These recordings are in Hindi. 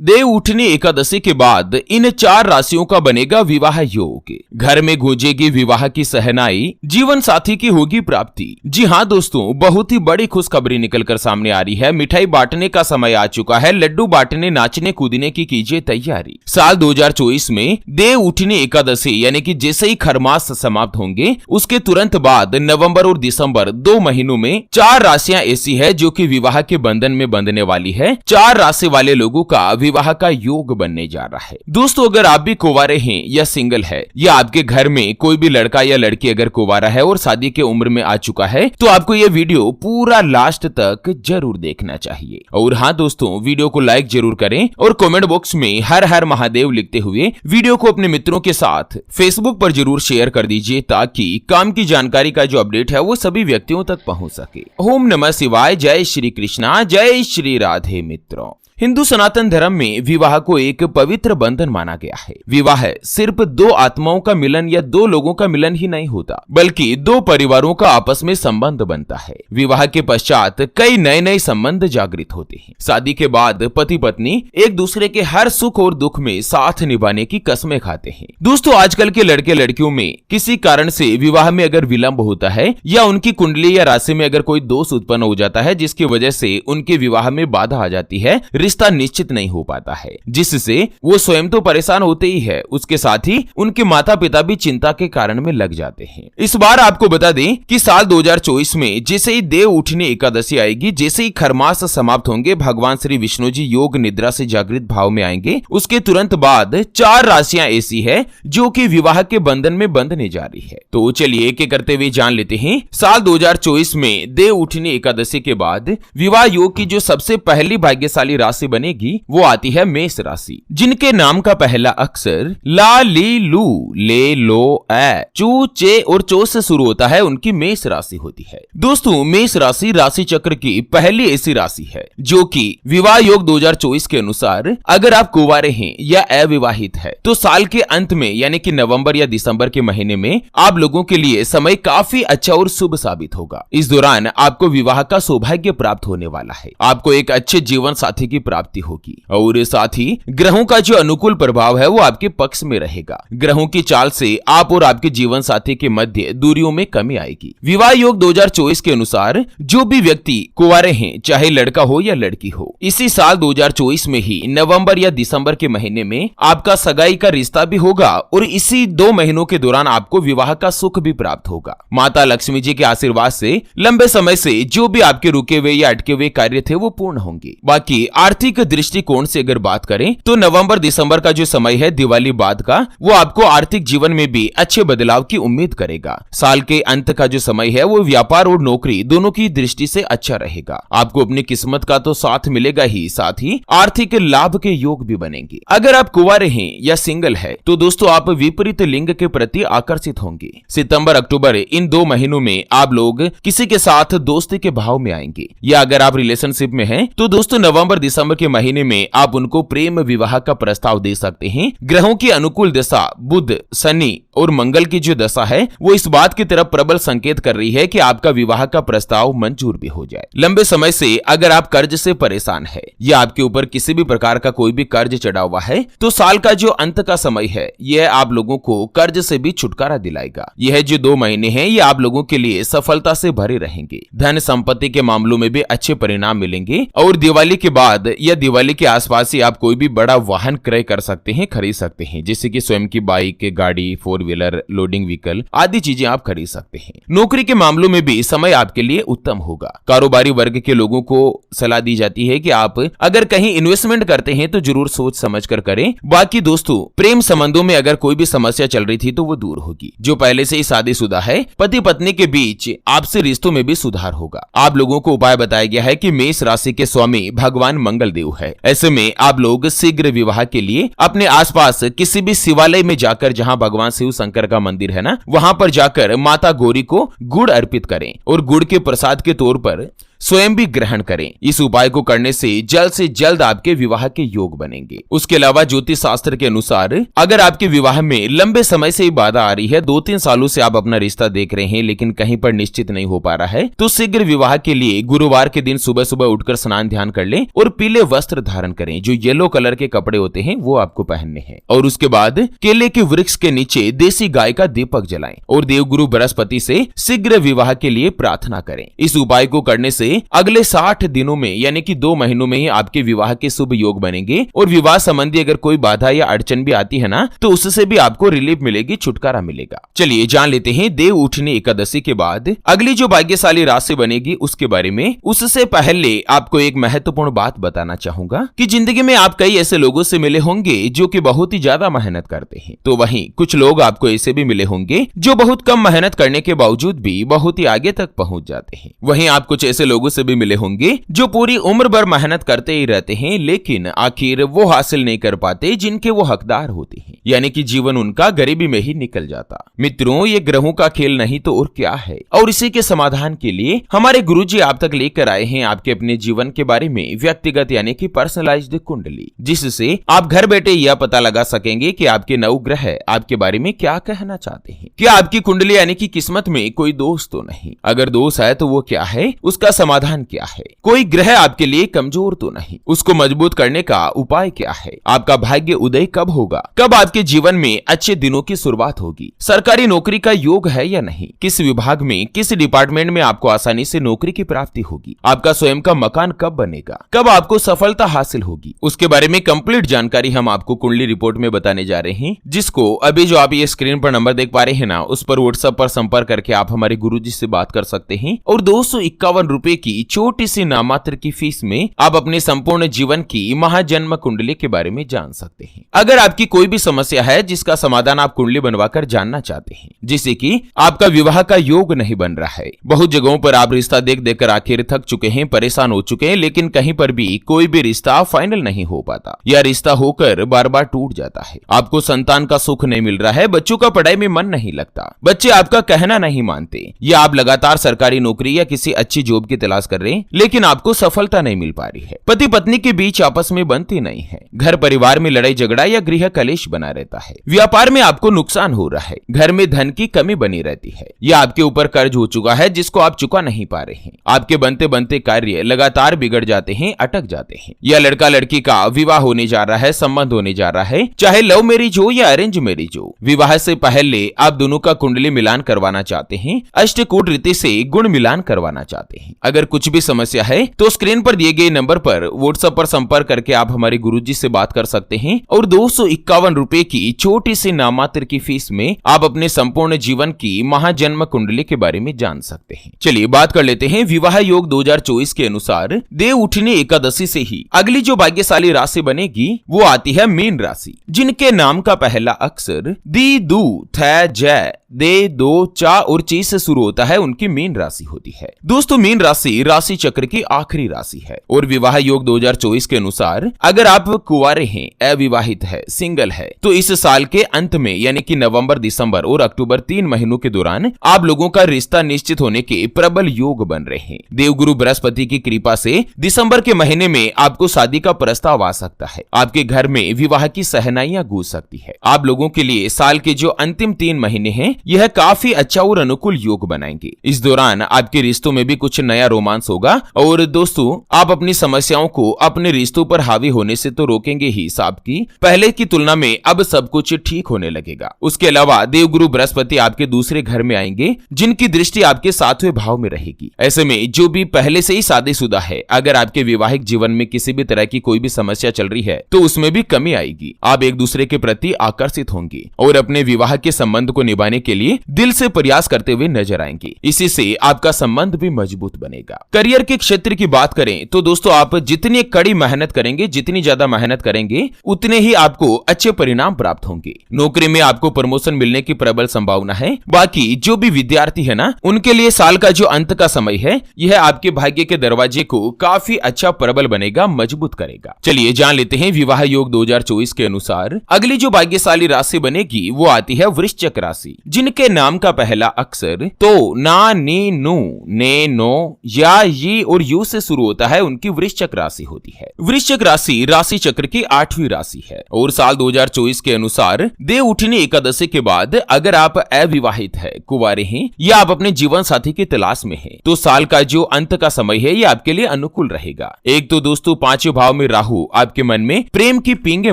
देव उठनी एकादशी के बाद इन 4 राशियों का बनेगा विवाह योग। घर में गूंजेगी विवाह की सहनाई, जीवन साथी की होगी प्राप्ति। जी हाँ दोस्तों, बहुत ही बड़ी खुशखबरी निकलकर सामने आ रही है। मिठाई बांटने का समय आ चुका है। लड्डू बांटने, नाचने कूदने की कीजिए तैयारी। साल 2024 में देव उठनी एकादशी यानी कि जैसे ही खरमास समाप्त होंगे उसके तुरंत बाद नवंबर और दिसंबर 2 महीनों में 4 राशियां ऐसी है जो कि विवाह के बंधन में बंधने वाली है। 4 राशि वाले लोगों का विवाह का योग बनने जा रहा है। दोस्तों, अगर आप भी कुंवारे हैं या सिंगल है या आपके घर में कोई भी लड़का या लड़की अगर कुंवारा है और शादी के उम्र में आ चुका है तो आपको यह वीडियो पूरा लास्ट तक जरूर देखना चाहिए। और हाँ दोस्तों, वीडियो को लाइक जरूर करें और कमेंट बॉक्स में हर हर महादेव लिखते हुए वीडियो को अपने मित्रों के साथ फेसबुक पर जरूर शेयर कर दीजिए ताकि काम की जानकारी का जो अपडेट है वो सभी व्यक्तियों तक पहुंच सके। ओम नमः शिवाय, जय श्री कृष्णा, जय श्री राधे। मित्रों, हिंदू सनातन धर्म में विवाह को एक पवित्र बंधन माना गया है। विवाह सिर्फ 2 आत्माओं का मिलन या 2 लोगों का मिलन ही नहीं होता, बल्कि 2 परिवारों का आपस में संबंध बनता है। विवाह के पश्चात कई नए नए संबंध जागृत होते हैं। शादी के बाद पति पत्नी एक दूसरे के हर सुख और दुख में साथ निभाने की कसमें खाते हैं। दोस्तों, आजकल के लड़के लड़कियों में किसी कारण से विवाह में अगर विलंब होता है या उनकी कुंडली या राशि में अगर कोई दोष उत्पन्न हो जाता है जिसकी वजह से उनके विवाह में बाधा आ जाती है, रिश्ता निश्चित नहीं हो पाता है, जिससे वो स्वयं तो परेशान होते ही है, उसके साथ ही उनके माता पिता भी चिंता के कारण में लग जाते हैं। इस बार आपको बता दें कि साल 2024 में जैसे ही देव उठनी एकादशी आएगी, जैसे ही खरमास समाप्त होंगे, भगवान श्री विष्णु जी योग निद्रा से जागृत भाव में आएंगे। उसके तुरंत बाद 4 राशियां ऐसी है जो कि विवाह के बंधन में बंधने जा रही है। तो चलिए एक एक करते हुए जान लेते हैं। साल 2024 में देव उठनी एकादशी के बाद विवाह योग की जो सबसे पहली भाग्यशाली राशि बनेगी वो आती है मेष राशि, जिनके नाम का पहला अक्षर ला, ली, लू, ले, लो, ए, चू, चे और चो से शुरू होता है, उनकी मेष राशि होती है। दोस्तों, मेष राशि राशि चक्र की पहली ऐसी राशि है जो कि विवाह योग 2024 के अनुसार अगर आप कुंवारे हैं या अविवाहित है तो साल के अंत में यानी कि नवंबर या दिसंबर के महीने में आप लोगों के लिए समय काफी अच्छा और शुभ साबित होगा। इस दौरान आपको विवाह का सौभाग्य प्राप्त होने वाला है। आपको एक अच्छे जीवन साथी की प्राप्ति होगी और साथ ही ग्रहों का जो अनुकूल प्रभाव है वो आपके पक्ष में रहेगा। ग्रहों की चाल से आप और आपके जीवन साथी के मध्य दूरियों में कमी आएगी। विवाह योग 2024 के अनुसार जो भी व्यक्ति कुंवारे हैं, चाहे लड़का हो या लड़की हो, इसी साल 2024 में ही नवंबर या दिसंबर के महीने में आपका सगाई का रिश्ता भी होगा और इसी 2 महीनों के दौरान आपको विवाह का सुख भी प्राप्त होगा। माता लक्ष्मी जी के आशीर्वाद से लंबे समय से जो भी आपके रुके हुए या अटके हुए कार्य थे वो पूर्ण होंगे। बाकी आर्थिक दृष्टिकोण से अगर बात करें तो नवंबर दिसंबर का जो समय है दिवाली बाद का, वो आपको आर्थिक जीवन में भी अच्छे बदलाव की उम्मीद करेगा। साल के अंत का जो समय है वो व्यापार और नौकरी दोनों की दृष्टि से अच्छा रहेगा। आपको अपनी किस्मत का तो साथ मिलेगा ही, साथ ही आर्थिक लाभ के योग भी बनेंगे। अगर आप कुंवारे हैं या सिंगल है तो दोस्तों आप विपरीत लिंग के प्रति आकर्षित होंगे। सितंबर अक्टूबर इन 2 महीनों में आप लोग किसी के साथ दोस्ती के भाव में आएंगे, या अगर आप रिलेशनशिप में हैं तो दोस्तों नवंबर दिसंबर के महीने में आप उनको प्रेम विवाह का प्रस्ताव दे सकते हैं। ग्रहों की अनुकूल दशा बुध, शनि और मंगल की जो दशा है वो इस बात की तरफ प्रबल संकेत कर रही है कि आपका विवाह का प्रस्ताव मंजूर भी हो जाए। लंबे समय से अगर आप कर्ज से परेशान है या आपके ऊपर किसी भी प्रकार का कोई भी कर्ज चढ़ा हुआ है तो साल का जो अंत का समय है यह आप लोगों को कर्ज से भी छुटकारा दिलाएगा। यह जो 2 महीने हैं ये आप लोगों के लिए सफलता से भरे रहेंगे। धन संपत्ति के मामलों में भी अच्छे परिणाम मिलेंगे और दिवाली के बाद या दिवाली के आसपास ही आप कोई भी बड़ा वाहन क्रय कर सकते हैं, खरीद सकते हैं, जैसे कि स्वयं की बाइक, गाड़ी, 4 व्हीलर, लोडिंग व्हीकल आदि चीजें आप खरीद सकते हैं। नौकरी के मामलों में भी समय आपके लिए उत्तम होगा। कारोबारी वर्ग के लोगों को सलाह दी जाती है कि आप अगर कहीं इन्वेस्टमेंट करते हैं तो जरूर सोच समझ कर करें। बाकी दोस्तों, प्रेम संबंधों में अगर कोई भी समस्या चल रही थी तो वो दूर होगी। जो पहले से ही शादीशुदा है, पति पत्नी के बीच आपसे रिश्तों में भी सुधार होगा। आप लोगों को उपाय बताया गया है कि मेष राशि के स्वामी भगवान मंगल देव है। ऐसे में आप लोग शीघ्र विवाह के लिए अपने आसपास किसी भी शिवालय में जाकर, जहां भगवान शिव शंकर का मंदिर है ना, वहां पर जाकर माता गौरी को गुड़ अर्पित करें और गुड़ के प्रसाद के तौर पर स्वयं भी ग्रहण करें। इस उपाय को करने से जल्द आपके विवाह के योग बनेंगे। उसके अलावा ज्योतिष शास्त्र के अनुसार अगर आपके विवाह में लंबे समय से बाधा आ रही है, 2-3 सालों से आप अपना रिश्ता देख रहे हैं लेकिन कहीं पर निश्चित नहीं हो पा रहा है, तो शीघ्र विवाह के लिए गुरुवार के दिन सुबह सुबह उठकर स्नान ध्यान कर लें और पीले वस्त्र धारण करें। जो येलो कलर के कपड़े होते हैं वो आपको पहनने हैं। और उसके बाद केले के वृक्ष के नीचे देसी गाय का दीपक जलाएं और देवगुरु बृहस्पति से शीघ्र विवाह के लिए प्रार्थना करें। इस उपाय को करने से अगले 60 दिनों में यानी कि 2 महीनों में ही आपके विवाह के शुभ योग बनेंगे और विवाह संबंधी अगर कोई बाधा या अड़चन भी आती है ना, तो उससे भी आपको रिलीफ मिलेगी, छुटकारा मिलेगा। चलिए जान लेते हैं देव उठनी एकादशी के बाद अगली जो भाग्यशाली राशि बनेगी उसके बारे में। उससे पहले आपको एक महत्वपूर्ण बात बताना चाहूंगा कि जिंदगी में आप कई ऐसे लोगों से मिले होंगे जो कि बहुत ही ज्यादा मेहनत करते हैं, तो वहीं कुछ लोग आपको ऐसे भी मिले होंगे जो बहुत कम मेहनत करने के बावजूद भी बहुत ही आगे तक पहुंच जाते हैं। वहीं आप कुछ ऐसे लोगों से भी मिले होंगे जो पूरी उम्र भर मेहनत करते ही रहते हैं लेकिन आखिर वो हासिल नहीं कर पाते जिनके वो हकदार होते हैं, यानी कि जीवन उनका गरीबी में ही निकल जाता। मित्रों, ये ग्रहों का खेल नहीं तो और क्या है। और इसी के समाधान के लिए हमारे गुरुजी आप तक लेकर आए हैं आपके अपने जीवन के बारे में व्यक्तिगत यानी कि पर्सनलाइज्ड कुंडली, जिससे आप घर बैठे यह पता लगा सकेंगे कि आपके नवग्रह आपके बारे में क्या कहना चाहते हैं। क्या आपकी कुंडली यानी कि किस्मत में कोई दोष तो नहीं? अगर दोष है तो वो क्या है, उसका समाधान क्या है? कोई ग्रह आपके लिए कमजोर तो नहीं, उसको मजबूत करने का उपाय क्या है? आपका भाग्य उदय कब होगा? कब आपके जीवन में अच्छे दिनों की शुरुआत होगी? सरकारी नौकरी का योग है या नहीं? किस विभाग में, किस डिपार्टमेंट में आपको आसानी से नौकरी की प्राप्ति होगी? आपका स्वयं का मकान कब बनेगा? कब आपको सफलता हासिल होगी? उसके बारे में कंप्लीट जानकारी हम आपको कुंडली रिपोर्ट में बताने जा रहे हैं, जिसको अभी जो आप ये स्क्रीन पर नंबर देख पा रहे हैं ना, उस पर व्हाट्सएप पर संपर्क करके आप हमारे गुरुजी से बात कर सकते हैं और 251 रुपए की छोटी सी नामात्र की फीस में आप अपने संपूर्ण जीवन की महाजन्म कुंडली के बारे में जान सकते हैं। अगर आपकी कोई भी समस्या है जिसका समाधान आप कुंडली बनवाकर जानना चाहते हैं, जैसे कि आपका विवाह का योग नहीं बन रहा है, बहुत जगहों पर आप रिश्ता देख देखकर आखिर थक चुके हैं, परेशान हो चुके हैं, लेकिन कहीं पर भी कोई भी रिश्ता फाइनल नहीं हो पाता या रिश्ता होकर बार बार टूट जाता है, आपको संतान का सुख नहीं मिल रहा है, बच्चों का पढ़ाई में मन नहीं लगता, बच्चे आपका कहना नहीं मानते, या आप लगातार सरकारी नौकरी या किसी अच्छी जॉब की तलाश कर रहे हैं लेकिन आपको सफलता नहीं मिल पा रही है, पति पत्नी के बीच आपस में बनती नहीं है, घर परिवार में लड़ाई झगड़ा या गृह कलेश बना रहता है, व्यापार में आपको नुकसान हो रहा है, घर में धन की कमी बनी रहती है, या आपके ऊपर कर्ज हो चुका है जिसको आप चुका नहीं पा रहे हैं, आपके बनते बनते कार्य लगातार बिगड़ जाते हैं, अटक जाते हैं, या लड़का लड़की का विवाह होने जा रहा है, संबंध होने जा रहा है, चाहे लव मैरिज हो या अरेंज मैरिज हो, विवाह से पहले आप दोनों का कुंडली मिलान करवाना चाहते हैं, अष्टकूट रीति से गुण मिलान करवाना चाहते हैं। अगर कुछ भी समस्या है तो स्क्रीन पर दिए गए नंबर पर व्हाट्सएप पर संपर्क करके आप हमारे गुरुजी से बात कर सकते हैं और 251 रुपए की छोटी सी नामात्र की फीस में आप अपने संपूर्ण जीवन की महाजन्म कुंडली के बारे में जान सकते हैं। चलिए बात कर लेते हैं विवाह योग 2024 के अनुसार देव उठनी एकादशी से ही अगली जो भाग्यशाली राशि बनेगी वो आती है मीन राशि, जिनके नाम का पहला अक्षर दी, दू, थ, जय, दे, दो, चा और ची से शुरू होता है, उनकी मीन राशि होती है। दोस्तों, मीन राशि राशि चक्र की आखिरी राशि है और विवाह योग 2024 के अनुसार अगर आप कुंवारे हैं, अविवाहित है, सिंगल है, तो इस साल के अंत में यानी कि नवंबर, दिसंबर और अक्टूबर 3 महीनों के दौरान आप लोगों का रिश्ता निश्चित होने के प्रबल योग बन रहे हैं। देवगुरु बृहस्पति की कृपा से दिसंबर के महीने में आपको शादी का प्रस्ताव आ सकता है, आपके घर में विवाह की सहनाइयां गूंज सकती है। आप लोगों के लिए साल के जो अंतिम 3 महीने हैं यह काफी अच्छा और अनुकूल योग बनाएंगे। इस दौरान आपके रिश्तों में भी कुछ नया रोमांस होगा और दोस्तों, आप अपनी समस्याओं को अपने रिश्तों पर हावी होने से तो रोकेंगे ही, साथ की पहले की तुलना में अब सब कुछ ठीक होने लगेगा। उसके अलावा देवगुरु बृहस्पति आपके दूसरे घर में आएंगे, जिनकी दृष्टि आपके 7वें भाव में रहेगी। ऐसे में जो भी पहले से ही शादीशुदा है, अगर आपके वैवाहिक जीवन में किसी भी तरह की कोई भी समस्या चल रही है तो उसमें भी कमी आएगी। आप एक दूसरे के प्रति आकर्षित होंगे और अपने विवाह के संबंध को निभाने के लिए दिल से प्रयास करते हुए नजर आएंगे। इसी से आपका संबंध भी मजबूत बनेगा। करियर के क्षेत्र की बात करें तो दोस्तों, आप जितनी कड़ी मेहनत करेंगे, जितनी ज्यादा मेहनत करेंगे, उतने ही आपको अच्छे परिणाम परिणाम प्राप्त होंगे। नौकरी में आपको प्रमोशन मिलने की प्रबल संभावना है। बाकी जो भी विद्यार्थी है ना, उनके लिए साल का जो अंत का समय है, यह आपके भाग्य के दरवाजे को काफी अच्छा प्रबल बनेगा, मजबूत करेगा। चलिए जान लेते हैं विवाह योग 2024 के अनुसार अगली जो भाग्यशाली राशि बनेगी वो आती है वृश्चिक राशि, जिनके नाम का पहला अक्षर तो, ना, नी, नु, ने, नो, या, ये और यू से शुरू होता है, उनकी वृश्चिक राशि होती है। वृश्चिक राशि राशि चक्र की 8वीं राशि है और साल 2024 के अनुसार देव उठनी एकादशी के बाद अगर आप अविवाहित है, कुंवारे हैं या आप अपने जीवन साथी की तलाश में हैं, तो साल का जो अंत का समय है ये आपके लिए अनुकूल रहेगा। एक तो दोस्तों 5वें भाव में राहु आपके मन में प्रेम की पींगे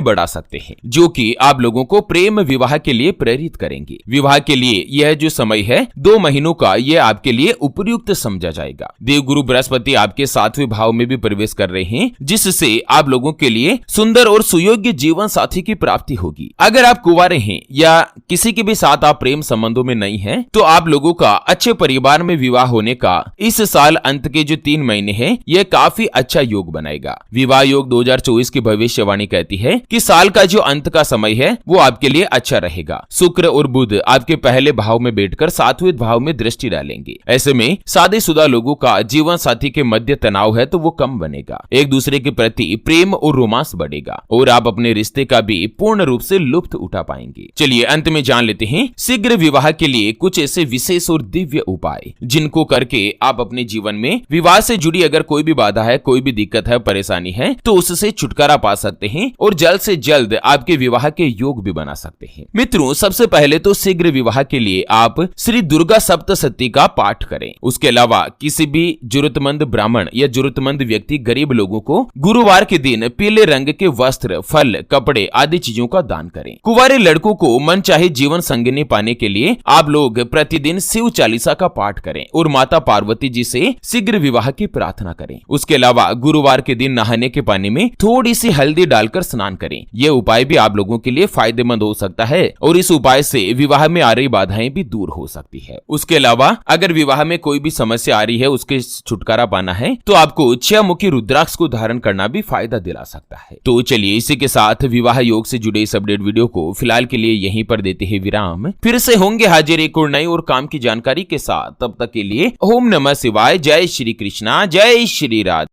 बढ़ा सकते हैं, जो कि आप लोगों को प्रेम विवाह के लिए प्रेरित करेंगे। विवाह के लिए यह जो समय है 2 महीनों का, यह आपके लिए उपयुक्त समझा जाएगा। देवगुरु बृहस्पति आपके 7वें भाव में भी प्रवेश कर रहे हैं, जिससे आप लोगों के लिए सुंदर और सुयोग्य जीवन साथी की प्राप्ति होगी। अगर आप कुंवारे हैं या किसी के भी साथ आप प्रेम संबंधों में नहीं हैं, तो आप लोगों का अच्छे परिवार में विवाह होने का इस साल अंत के जो 3 महीने हैं, यह काफी अच्छा योग बनाएगा। विवाह योग 2024 की भविष्यवाणी कहती है कि साल का जो अंत का समय है वो आपके लिए अच्छा रहेगा। शुक्र और बुध आपके पहले भाव में बैठकर 7वें भाव में दृष्टि डालेंगे। ऐसे में शादीशुदा लोगों का जीवन साथी के मध्य तनाव है तो वो कम बनेगा। एक दूसरे के प्रति प्रेम और रोमांस बढ़ेगा और आप अपने रिश्ते का भी पूर्ण रूप से लुत्फ उठा पाएंगे। चलिए अंत में जान लेते हैं शीघ्र विवाह के लिए कुछ ऐसे विशेष और दिव्य उपाय, जिनको करके आप अपने जीवन में विवाह से जुड़ी अगर कोई भी बाधा है, कोई भी दिक्कत है, परेशानी है, तो उससे छुटकारा पा सकते हैं और जल्द से जल्द आपके विवाह के योग भी बना सकते हैं। मित्रों, सबसे पहले तो शीघ्र विवाह के लिए आप श्री दुर्गा सप्तशती का पाठ करें। उसके अलावा किसी भी जरूरतमंद ब्राह्मण या जरूरतमंद व्यक्ति, गरीब लोगों को गुरुवार के दिन पीले रंग के वस्त्र, फल, कपड़े आदि चीजों का दान करें। कुंवारे लड़कों को मन चाहे जीवन संगिनी पाने के लिए आप लोग प्रतिदिन शिव चालीसा का पाठ करें और माता पार्वती जी से शीघ्र विवाह की प्रार्थना करें। उसके अलावा गुरुवार के दिन नहाने के पानी में थोड़ी सी हल्दी डालकर स्नान करें। यह उपाय भी आप लोगों के लिए फायदेमंद हो सकता है और इस उपाय से विवाह में आ रही बाधाएं भी दूर हो सकती है। उसके अलावा अगर विवाह में कोई भी समस्या आ रही है, उसके छुटकारा पाना है, तो आपको 6 मुखी रुद्राक्ष को धारण करना भी फायदा दिला सकता है। तो चलिए इसी के साथ विवाह योग से जुड़े इस अपडेट वीडियो को फिलहाल के लिए यहीं पर देते हैं विराम। फिर से होंगे हाजिर एक और नई और काम की जानकारी के साथ। तब तक के लिए ओम नमः शिवाय, जय श्री कृष्णा, जय श्री राधे।